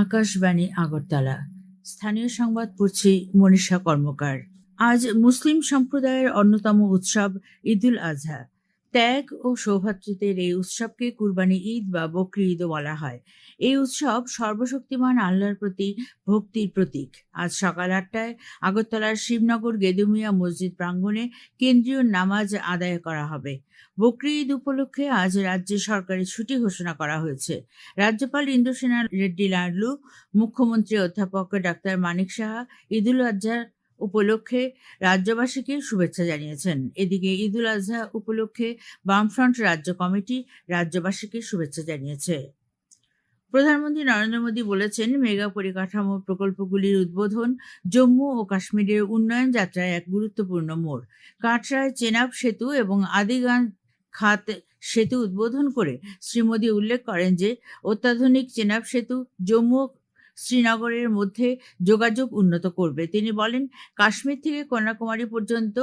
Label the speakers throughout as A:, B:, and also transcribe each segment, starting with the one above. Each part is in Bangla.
A: আকাশবাণী আগরতলা। স্থানীয় সংবাদ পড়ছি মনীষা কর্মকার। আজ মুসলিম সম্প্রদায়ের অন্যতম উৎসব ঈদুল আজহা। ত্যাগ ও সৌভাতৃত্বের এই উৎসবকে কুরবানি ঈদ বা বকরি ঈদও বলা হয়। এই উৎসব সর্বশক্তিমান আল্লাহর প্রতি ভক্তির প্রতীক। আজ সকাল ৮টায় আগরতলার শিবনগর গেদুমিয়া মসজিদ প্রাঙ্গণে কেন্দ্রীয় নামাজ আদায় করা হবে। বকরি ঈদ উপলক্ষে আজ রাজ্যে সরকারি ছুটি ঘোষণা করা হয়েছে। রাজ্যপাল ইন্দ্রসেনা রেড্ডি লাডলু, মুখ্যমন্ত্রী অধ্যাপক ডাক্তার মানিক সাহা ঈদুল আজহা উপলক্ষে রাজ্যবাসীকে শুভেচ্ছা জানিয়েছেন। এদিকে ঈদুল আজহা উপলক্ষে বামফ্রন্ট রাজ্য কমিটি রাজ্যবাসীকে শুভেচ্ছা জানিয়েছে। প্রধানমন্ত্রী নরেন্দ্র মোদী বলেছেন, মেগা পরিকাঠামো প্রকল্পগুলির উদ্বোধন জম্মু ও কাশ্মীরের উন্নয়ন যাত্রায় এক গুরুত্বপূর্ণ মোড়। কাটরায় চেনাব সেতু এবং আদিগান খাত সেতু উদ্বোধন করে শ্রী মোদী উল্লেখ করেন যে অত্যাধুনিক চেনাব সেতু জম্মু ও শ্রীনগরের মধ্যে যোগাযোগ উন্নত করবে। তিনি বলেন, কাশ্মীর থেকে কন্যাকুমারী পর্যন্ত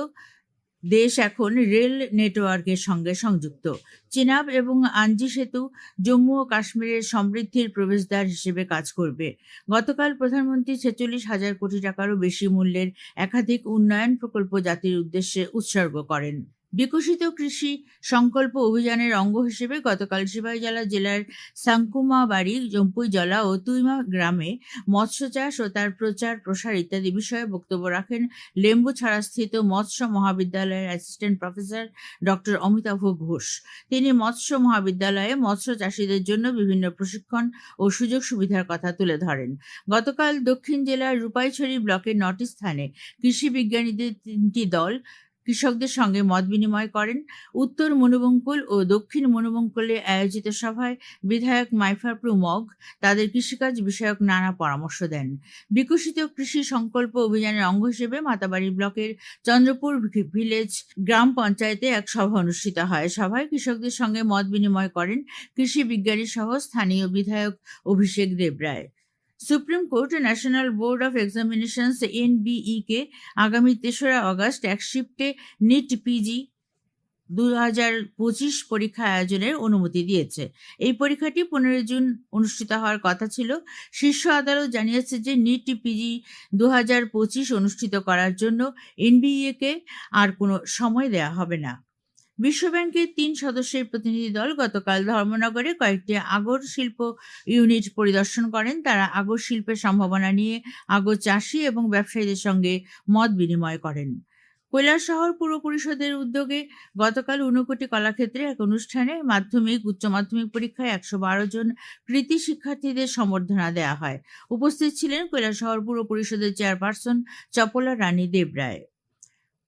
A: দেশ এখন রেল নেটওয়ার্কের সঙ্গে সংযুক্ত। চেনাব এবং আঞ্জি সেতু জম্মু ও কাশ্মীরের সমৃদ্ধির প্রবেশদ্বার হিসেবে কাজ করবে। গতকাল প্রধানমন্ত্রী ৪৬,০০০ কোটি টাকারও বেশি মূল্যের একাধিক উন্নয়ন প্রকল্প জাতির উদ্দেশ্যে উৎসর্গ করেন। বিকশিত কৃষি সংকল্প অভিযানের অঙ্গ হিসেবে গতকাল সিপাহীজলা জেলার সাংকুমাবাড়ি, জম্পুইজলা ও তুইমা গ্রামে মৎস্য চাষ ও তার প্রচার প্রসার ইত্যাদি বিষয়ে বক্তব্য রাখেন লেম্বুছড়াস্থিত মৎস্য মহাবিদ্যালয়ের assistant professor doctor Amitabh Ghosh. তিনি মৎস্য মহাবিদ্যালয়ে মৎস্য চাষীদের জন্য বিভিন্ন প্রশিক্ষণ ও সুযোগ সুবিধার কথা তুলে ধরেন। গতকাল দক্ষিণ জেলার রূপাইছড়ি ব্লকের ৯টি স্থানে কৃষি বিজ্ঞানীদের ৩টি দল কৃষকদের সঙ্গে মত বিনিময় করেন। উত্তর মনুবঙ্কুল ও দক্ষিণ মনুবঙ্কুলে আয়োজিত সভায় বিধায়ক মাইফারপ্রু মগ তাদের কৃষিকাজ বিষয়ক নানা পরামর্শ দেন। বিকশিত কৃষি সংকল্প অভিযানের অঙ্গ হিসেবে মাতাবাড়ি ব্লকের চন্দ্রপুর ভিলেজ গ্রাম পঞ্চায়েতে এক সভা অনুষ্ঠিত হয়। সভায় কৃষকদের সঙ্গে মত বিনিময় করেন কৃষি বিজ্ঞানী সহ স্থানীয় বিধায়ক Abhishek Debroy. Supreme court national board of examinations NBE কে আগামী ৩রা আগস্ট এক শিফটে নিট পিজি 2025 পরীক্ষা আয়োজনের অনুমতি দিয়েছে। এই পরীক্ষাটি 15 জুন অনুষ্ঠিত হওয়ার কথা ছিল। শীর্ষ আদালত জানিয়েছে যে নিট পিজি 2025 অনুষ্ঠিত করার জন্য NBE কে আর কোনো সময় দেওয়া হবে না। বিশ্বব্যাংকের ৩ সদস্যের প্রতিনিধি দল গতকাল ধর্মনগরে কয়েকটি আগর শিল্প ইউনিট পরিদর্শন করেন। তারা আগর শিল্পের সম্ভাবনা নিয়ে আগর চাষি এবং ব্যবসায়ীদের সঙ্গে মত বিনিময় করেন। কৈলাসহর পুর পরিষদের উদ্যোগে গতকাল ঊনকোটি কলাক্ষেত্রে এক অনুষ্ঠানে মাধ্যমিক উচ্চ মাধ্যমিক পরীক্ষায় ১১২ জন কৃতী শিক্ষার্থীদের সম্বর্ধনা দেওয়া হয়। উপস্থিত ছিলেন কৈলাসহর পুর পরিষদের চেয়ারপারসন চপলা রানী দেবরায়।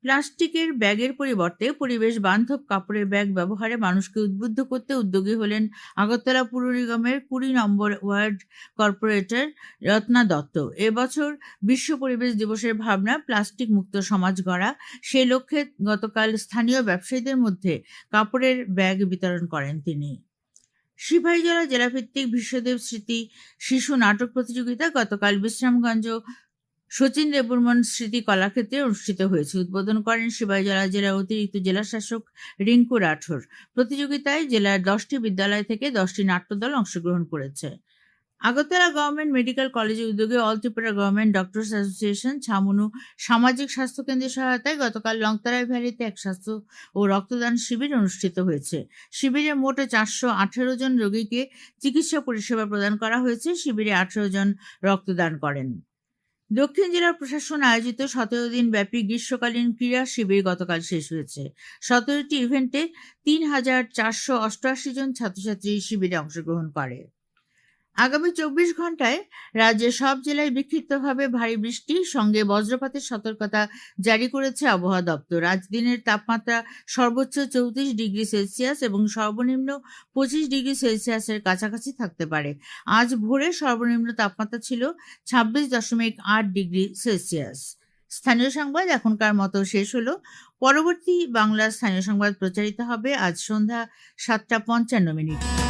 A: প্লাস্টিকের ব্যাগের পরিবর্তে পরিবেশ বান্ধব কাপড়ের ব্যাগ ব্যবহারে মানুষকে উদ্বুদ্ধ করতে উদ্যোগী হলেন আগরতলা পুর নিগমের ২০ নম্বর ওয়ার্ড কর্পোরেটর রত্না দত্ত। এবছর বিশ্ব পরিবেশ দিবসের ভাবনা প্লাস্টিক মুক্ত সমাজ গড়া। সেই লক্ষ্যে গতকাল স্থানীয় ব্যবসায়ীদের মধ্যে কাপড়ের ব্যাগ বিতরণ করেন তিনি। সিপাহীজলা জেলাভিত্তিক বিশ্বদেব স্মৃতি শিশু নাটক প্রতিযোগিতা গতকাল বিশ্রামগঞ্জ শচীন দেববর্মন স্মৃতি কলাক্ষেত্রে অনুষ্ঠিত হয়েছে। উদ্বোধন করেন সিপাহীজলা জেলার অতিরিক্ত জেলাশাসক রিঙ্কু রাঠোর। প্রতিযোগিতায় জেলার 10টি বিদ্যালয় থেকে 10টি নাট্যদল অংশগ্রহণ করেছে। আগরতলা গভর্নমেন্ট মেডিকেল কলেজের উদ্যোগে all Tripura government doctors association Chhamanu সামাজিক স্বাস্থ্য কেন্দ্রের সহায়তায় গতকাল লংতরাই ভ্যালিতে এক স্বাস্থ্য ও রক্তদান শিবির অনুষ্ঠিত হয়েছে। শিবিরে মোট 418 জন রোগীকে চিকিৎসা পরিষেবা প্রদান করা হয়েছে। শিবিরে 18 জন রক্তদান করেন। দক্ষিণ জেলা প্রশাসন আয়োজিত 17 দিন ব্যাপী গ্রীষ্মকালীন ক্রীড়া শিবির গতকাল শেষ হয়েছে। 17টি ইভেন্টে ৩,488 জন ছাত্রছাত্রী শিবিরে অংশগ্রহণ করে। আগামী 24 ঘন্টায় রাজ্যের সব জেলায় বিক্ষিপ্তভাবে ভারী বৃষ্টির সঙ্গে বজ্রপাতের সতর্কতা জারি করেছে আবহাওয়া দপ্তর। আজ দিনের তাপমাত্রা সর্বোচ্চ 34 ডিগ্রি সেলসিয়াস এবং সর্বনিম্ন 25 ডিগ্রি সেলসিয়াসের কাছাকাছি থাকতে পারে। আজ ভোরে সর্বনিম্ন তাপমাত্রা ছিল 26.8 ডিগ্রি সেলসিয়াস। স্থানীয় সংবাদ এখনকার মতো শেষ হলো। পরবর্তী বাংলা স্থানীয় সংবাদ প্রচারিত হবে আজ সন্ধ্যা 7:55।